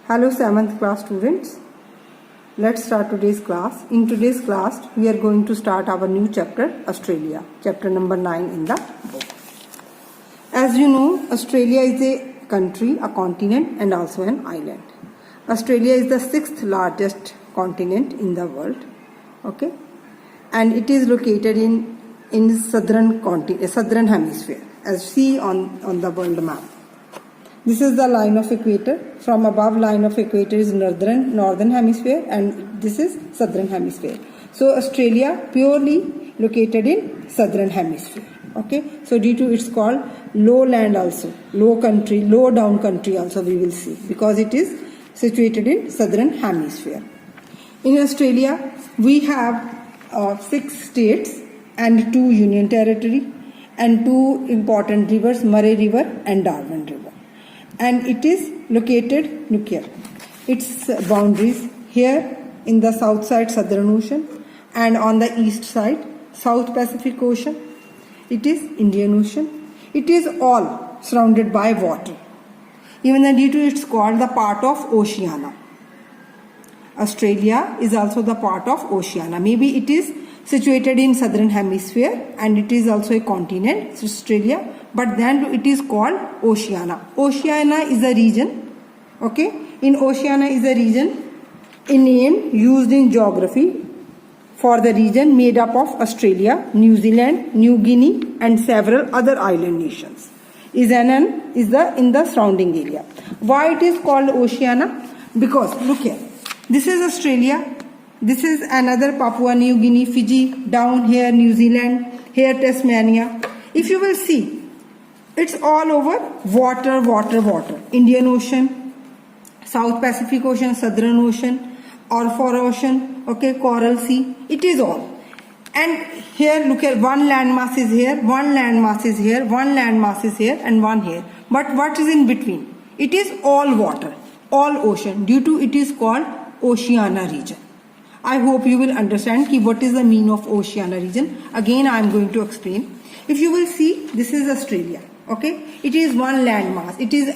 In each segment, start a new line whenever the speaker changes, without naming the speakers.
Hello 7th class students. Let's start today's class. In today's class, we are going to start our new chapter, Australia, chapter number 9 in the book. As you know, Australia is a country, a continent and also an island. Australia is the 6th largest continent in the world. Okay? And it is located in southern hemisphere, as see on the world map. This is the line of equator. From above line of equator is northern hemisphere and this is southern hemisphere. So Australia purely located in southern hemisphere. Okay. So due to it's called lowland also, low country, low down country also we will see because it is situated in southern hemisphere. In Australia we have 6 states and 2 union territory and 2 important rivers, Murray River and Darwin River. And it is located, look here, its boundaries here in the south side Southern Ocean and on the east side South Pacific Ocean. It is Indian Ocean. It is all surrounded by water. Even due to it's called the part of Oceania. Australia is also the part of Oceania. Maybe it is situated in southern hemisphere and it is also a continent, Australia, but then it is called Oceania. Oceania is a region, okay? In Oceania is a region, a name used in geography for the region made up of Australia, New Zealand, New Guinea and several other island nations. Is in the surrounding area. Why it is called Oceania? Because look here, this is Australia. This is another Papua New Guinea, Fiji, down here New Zealand, here Tasmania. If you will see, it's all over water, water, water. Indian Ocean, South Pacific Ocean, Southern Ocean, Arthur Ocean, okay, Coral Sea. It is all. And here, look here, one landmass is here, one landmass is here, one landmass is here and one here. But what is in between? It is all water, all ocean. Due to it is called Oceania region. I hope you will understand what is the meaning of Oceania region. Again, I am going to explain. If you will see, this is Australia. Okay, it is one landmass. It is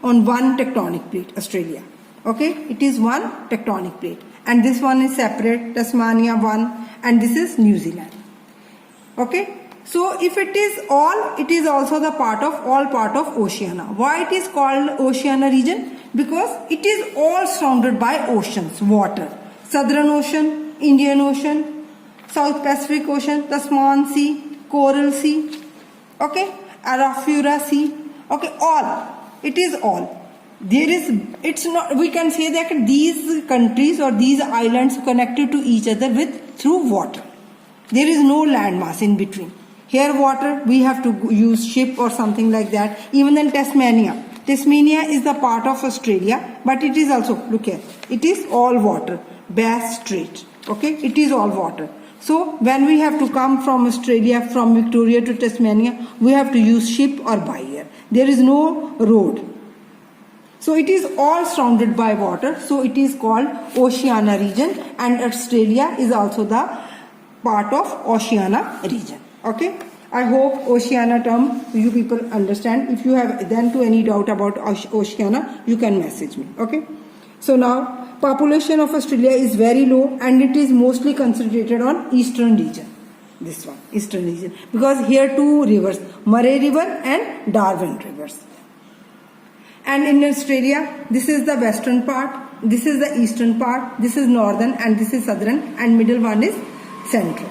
on one tectonic plate, Australia. Okay, it is one tectonic plate, and this one is separate, Tasmania one, and this is New Zealand. Okay, so if it is all, it is also the part of Oceania. Why it is called Oceania region? Because it is all surrounded by oceans, water. Southern Ocean, Indian Ocean, South Pacific Ocean, Tasman Sea, Coral Sea, okay, Arafura Sea, okay, all. It is all. It's not, we can say that these countries or these islands connected to each other through water. There is no landmass in between. Here water, we have to use ship or something like that. Even in Tasmania. Tasmania is the part of Australia, but it is also, look here, it is all water. Bass Strait, okay, it is all water. So when we have to come from Australia, from Victoria to Tasmania, we have to use ship or by air. There is no road. So it is all surrounded by water. So it is called Oceania region, and Australia is also the part of Oceania region. Okay. I hope Oceania term you people understand. If you have then to any doubt about Oceania, you can message me. Okay. So now population of Australia is very low and it is mostly concentrated on eastern region. This one, eastern region, because here 2 rivers, Murray River and Darwin rivers. And in Australia, this is the western part, this is the eastern part, this is northern and this is southern, and middle one is central.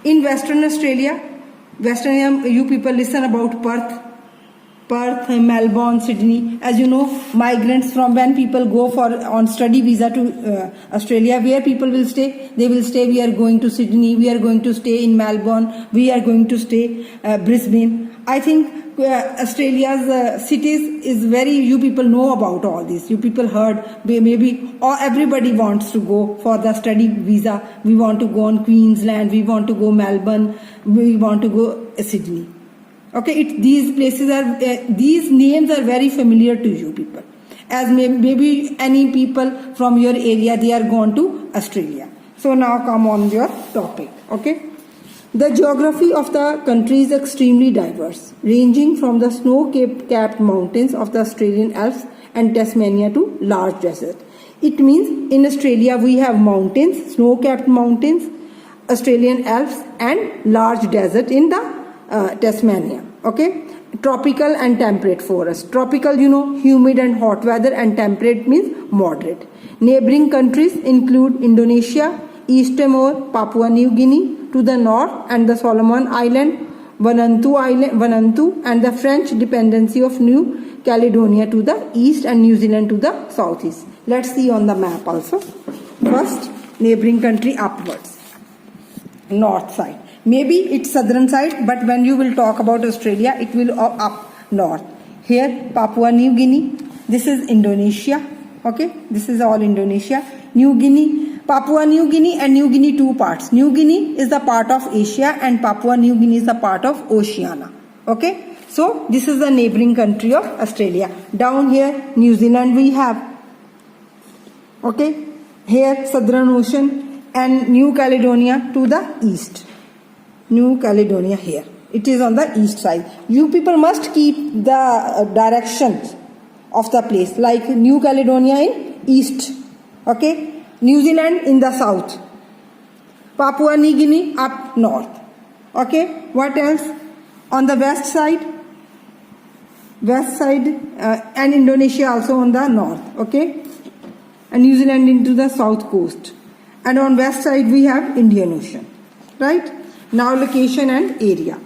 In Western Australia, you people listen about Perth, Melbourne, Sydney. As you know, migrants from when people go on study visa to Australia, where people will stay? They will stay, we are going to Sydney, we are going to stay in Melbourne, we are going to stay Brisbane. I think Australia's cities is very, you people know about all this. You people heard, maybe or everybody wants to go for the study visa. We want to go on Queensland, we want to go Melbourne, we want to go Sydney. Okay, these places are, these names are very familiar to you people. As maybe any people from your area, they are gone to Australia. So now come on your topic. Okay. The geography of the country is extremely diverse, ranging from the snow-capped mountains of the Australian Alps and Tasmania to large desert. It means in Australia we have mountains, snow-capped mountains, Australian Alps and large desert in the Tasmania. Okay, tropical and temperate forest. Tropical, humid and hot weather, and temperate means moderate. Neighboring countries include Indonesia, East Timor, Papua New Guinea to the north, and the Solomon Island, Vanuatu, and the French dependency of New Caledonia to the east, and New Zealand to the southeast. Let's see on the map also. First, neighboring country upwards, north side. Maybe it's southern side, but when you will talk about Australia, it will up north. Here, Papua New Guinea. This is Indonesia. Okay, this is all Indonesia. New Guinea, Papua New Guinea and New Guinea, two parts. New Guinea is the part of Asia and Papua New Guinea is the part of Oceania. Okay, so this is the neighboring country of Australia. Down here, New Zealand we have. Okay, here Southern Ocean and New Caledonia to the east. New Caledonia here. It is on the east side. You people must keep the directions of the place, like New Caledonia in east. Okay, New Zealand in the south, Papua New Guinea up north. Okay, what else? On the west side, and Indonesia also on the north. Okay, and New Zealand into the south coast, and on west side we have Indian Ocean. Right, now location and area.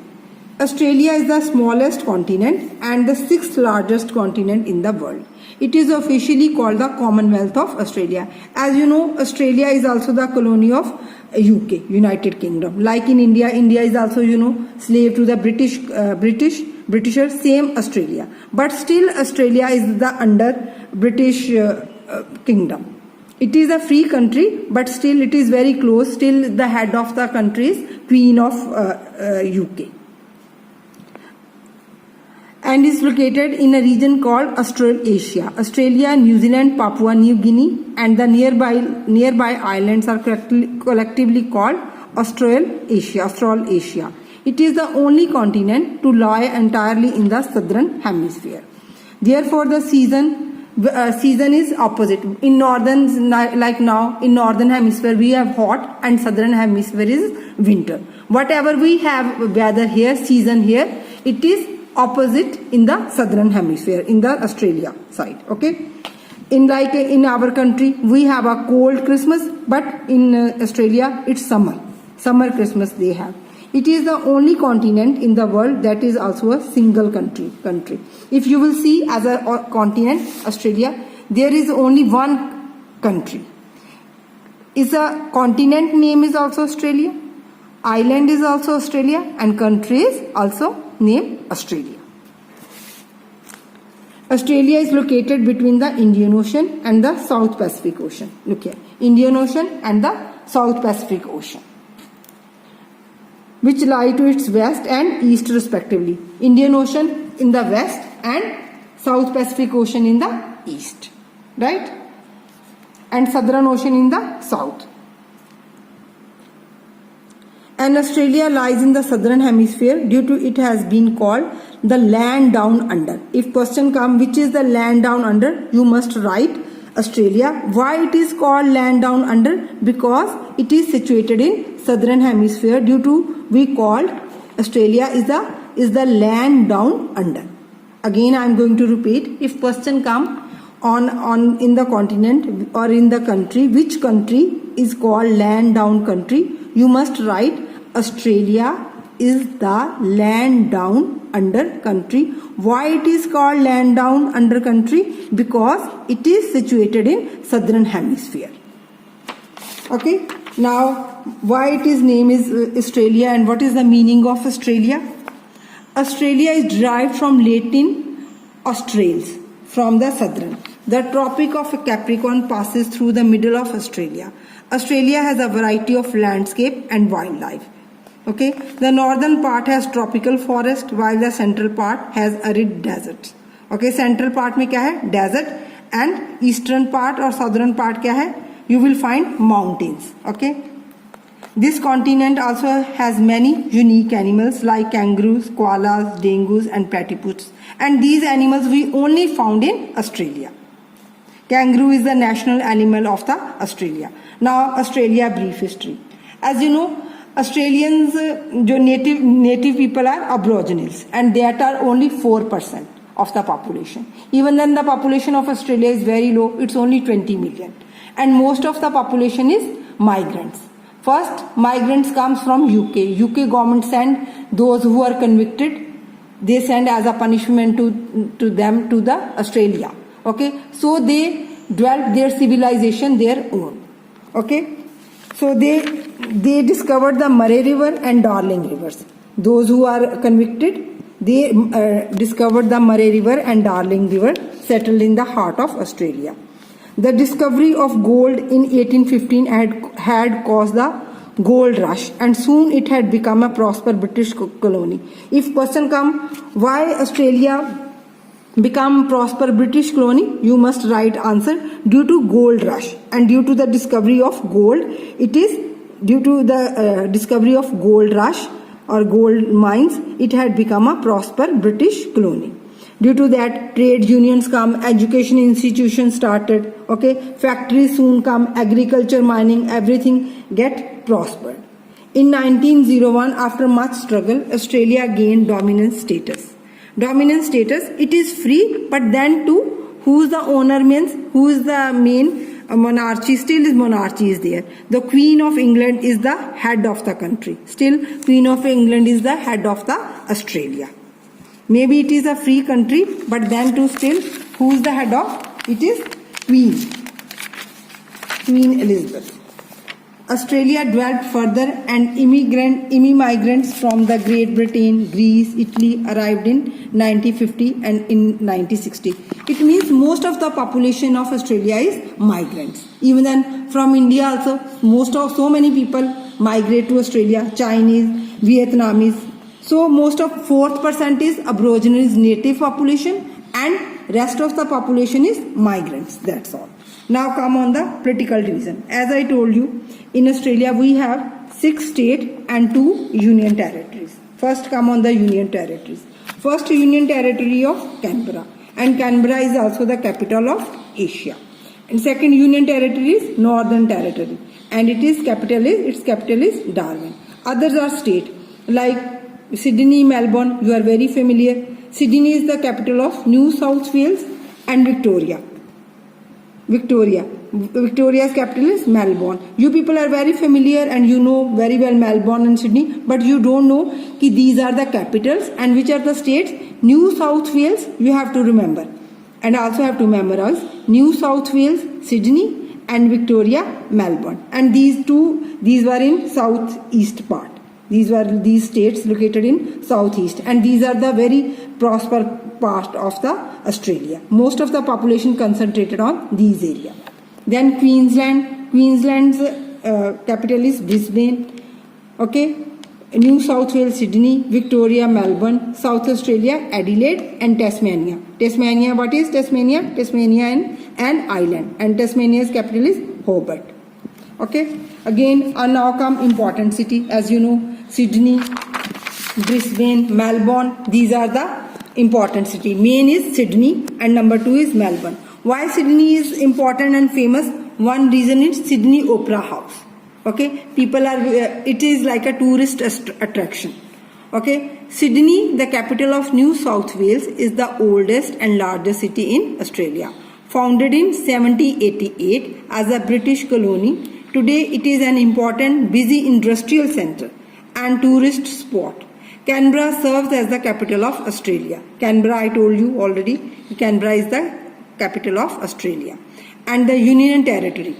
Australia is the smallest continent and the sixth largest continent in the world. It is officially called the Commonwealth of Australia. As you know, Australia is also the colony of UK, United Kingdom. Like in India, India is also, slave to the Britishers, same Australia. But still Australia is the under British Kingdom. It is a free country, but still it is very close. Still the head of the country is Queen of UK. And is located in a region called Australasia. Australia, New Zealand, Papua New Guinea and the nearby islands are collectively called Australasia. It is the only continent to lie entirely in the southern hemisphere. Therefore, the season is opposite. In northern, like now, in northern hemisphere we have hot and southern hemisphere is winter. Whatever we have weather here, season here, it is opposite in the southern hemisphere, in the Australia side. Okay, in our country we have a cold Christmas, but in Australia it's summer Christmas they have. It is the only continent in the world that is also a single country. If you will see as a continent Australia, there is only one country. Is a continent name is also Australia, island is also Australia, and country is also named Australia. Australia is located between the Indian Ocean and the South Pacific Ocean. Look here, Indian Ocean and the South Pacific Ocean, which lie to its west and east respectively. Indian Ocean in the west and South Pacific Ocean in the east, right? And Southern Ocean in the south. And Australia lies in the southern hemisphere. Due to it has been called the land down under. If question come, which is the land down under, you must write Australia. Why it is called land down under? Because it is situated in southern hemisphere. Due to we called Australia is the land down under. Again I am going to repeat. If question come on in the continent or in the country, which country is called land down country, you must write Australia is the land down under country. Why it is called land down under country? Because it is situated in southern hemisphere. Okay, now why it is name is Australia and what is the meaning of Australia? Australia is derived from Latin australes, from the southern. The Tropic of Capricorn passes through the middle of Australia. Australia has a variety of landscape and wildlife. Okay, the northern part has tropical forest while the central part has arid deserts. Okay, central part में क्या है? Desert, and eastern part or southern part क्या है? You will find mountains. Okay, this continent also has many unique animals like kangaroos, koalas, dingoes and platypus, and these animals we only found in Australia. Kangaroo is the national animal of the Australia. Now Australia brief history. As you know, Australians जो native people are Aboriginals, and that are only 4% of the population. Even then the population of Australia is very low, it's only 20 million. And most of the population is migrants. First, migrants comes from UK. UK government send those who are convicted, they send as a punishment to them to the Australia. Okay, so they developed their civilization their own. Okay, so they discovered the Murray River and Darling rivers. Those who are convicted, they discovered the Murray River and Darling river, settled in the heart of Australia. The discovery of gold in 1815 had caused the gold rush, and soon it had become a prosperous British colony. If question come, why Australia become prosper British colony, you must write answer due to gold rush, and due to the discovery of gold, it is due to the discovery of gold rush or gold mines, it had become a prosper British colony. Due to that, trade unions come, education institutions started, okay, factories soon come, agriculture, mining, everything get prospered. In 1901, after much struggle, Australia gained dominant status. Dominant status, it is free, but then too, who is the owner means, who is the main monarchy, still is monarchy is there. The Queen of England is the head of the country. Still, Queen of England is the head of the Australia. Maybe it is a free country, but then too still, who is the head of? It is Queen Elizabeth. Australia developed further, and immigrants from the Great Britain, Greece, Italy arrived in 1950 and in 1960. It means most of the population of Australia is migrants. Even then from India also, so many people migrate to Australia, Chinese, Vietnamese. So most of 4% is Aboriginal is native population, and rest of the population is migrants. That's all. Now come on the political division. As I told you, in Australia we have 6 states and 2 union territories. First come on the union territories. First union territory of Canberra, and Canberra is also the capital of Asia. And second union territory is Northern Territory, and its capital is Darwin. Others are states like Sydney, Melbourne, you are very familiar. Sydney is the capital of New South Wales, and Victoria's capital is Melbourne. You people are very familiar and you know very well Melbourne and Sydney, but you don't know that these are the capitals and which are the states. New South Wales you have to remember, and also have to memorize New South Wales, Sydney, and Victoria, Melbourne. And these were in southeast part. These were these states located in southeast, and these are the very prosperous part of the Australia. Most of the population concentrated on these areas. Then Queensland's capital is Brisbane. Okay, New South Wales, Sydney, Victoria, Melbourne, South Australia, Adelaide, and Tasmania. Tasmania, what is Tasmania? Tasmania an island, and Tasmania's capital is Hobart. Okay, again now come important city. As you know, Sydney, Brisbane, Melbourne, these are the important city. Main is Sydney and number 2 is Melbourne. Why Sydney is important and famous? One reason is Sydney Opera House. Okay, people are, it is like a tourist attraction. Okay, Sydney, the capital of New South Wales, is the oldest and largest city in Australia. Founded in 1788 as a British colony, today it is an important busy industrial centre and tourist spot. Canberra serves as the capital of Australia. Canberra, I told you already, Canberra is the capital of Australia. And the Union Territory.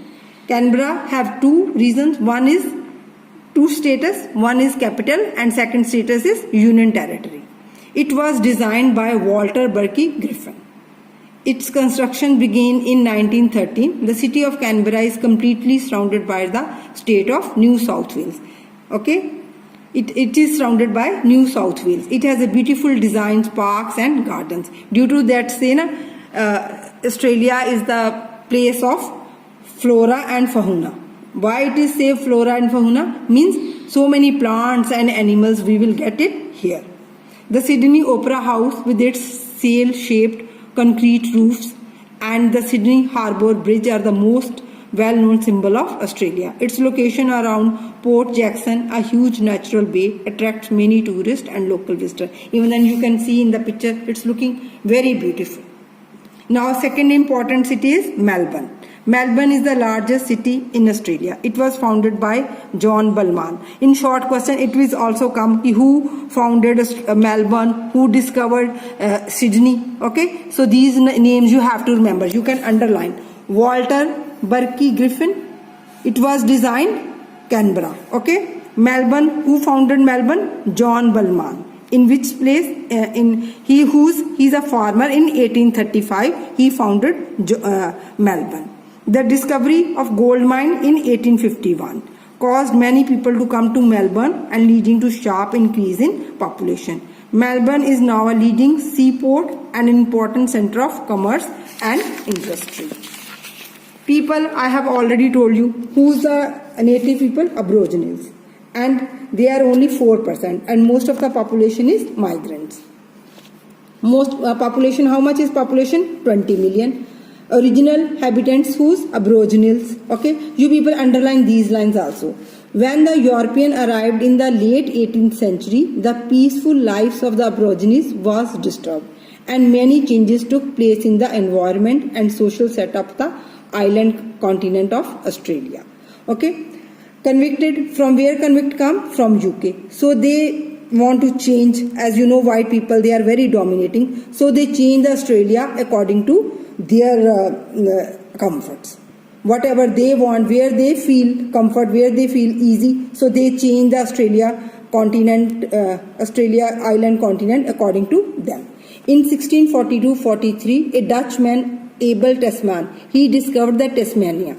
Canberra have 2 reasons. One is 2 status, one is capital, and second status is Union Territory. It was designed by Walter Burke Griffin. Its construction began in 1913. The city of Canberra is completely surrounded by the state of New South Wales. Okay, it is surrounded by New South Wales. It has a beautiful designs, parks and gardens. Due to that, Australia is the place of flora and fauna. Why it is say flora and fauna? Means so many plants and animals we will get it here. The Sydney Opera House with its sail-shaped concrete roofs and the Sydney Harbour Bridge are the most well-known symbol of Australia. Its location around Port Jackson, a huge natural bay, attracts many tourists and local visitors. Even then you can see in the picture, it's looking very beautiful. Now, second important city is Melbourne. Melbourne is the largest city in Australia. It was founded by John Balmain. In short question, it will also come who founded Melbourne, who discovered Sydney. Okay, so these names you have to remember. You can underline. Walter Burke Griffin. It was designed Canberra. Okay, Melbourne. Who founded Melbourne? John Balmain. In which place? He's a farmer. In 1835, he founded Melbourne. The discovery of gold mine in 1851 caused many people to come to Melbourne and leading to sharp increase in population. Melbourne is now a leading seaport and an important center of commerce and industry. People, I have already told you who's the native people, Aborigines, and they are only 4%, and most of the population is migrants. Most population, how much is population? 20 million. Original habitants, whose? Aboriginals. Okay, you people underline these lines also. When the European arrived in the late 18th century, the peaceful lives of the Aborigines was disturbed, and many changes took place in the environment and social setup of the island continent of Australia. Okay, convicted, from where convict come? From UK. So they want to change. As you know, white people, they are very dominating, so they change Australia according to their comforts. Whatever they want, where they feel comfort, where they feel easy, so they change the Australia island continent according to them. In 1642-43, a Dutchman, Abel Tasman, he discovered the Tasmania.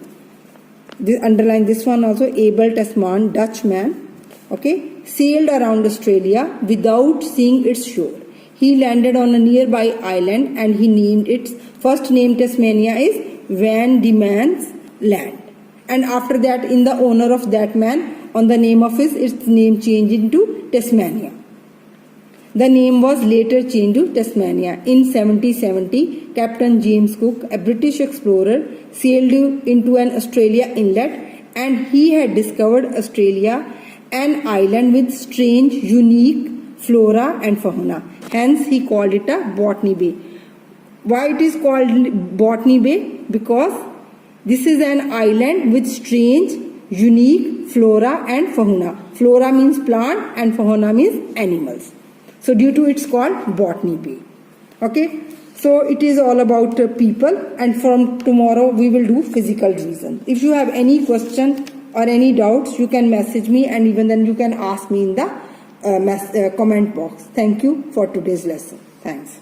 Underline this one also. Abel Tasman, Dutchman, okay, sailed around Australia without seeing its shore. He landed on a nearby island and he named its first name Tasmania is Van Diemen's Land. And after that, in the honor of that man, on the name of its name changed into Tasmania. The name was later changed to Tasmania. In 1770, Captain James Cook, a British explorer, sailed into an Australia inlet, and he had discovered Australia, an island with strange, unique flora and fauna. Hence, he called it a Botany Bay. Why it is called Botany Bay? Because this is an island with strange, unique flora and fauna. Flora means plant and fauna means animals. So due to it's called Botany Bay. Okay. So it is all about people, and from tomorrow we will do physical reason. If you have any question or any doubts, you can message me, and even then you can ask me in the comment box. Thank you for today's lesson. Thanks.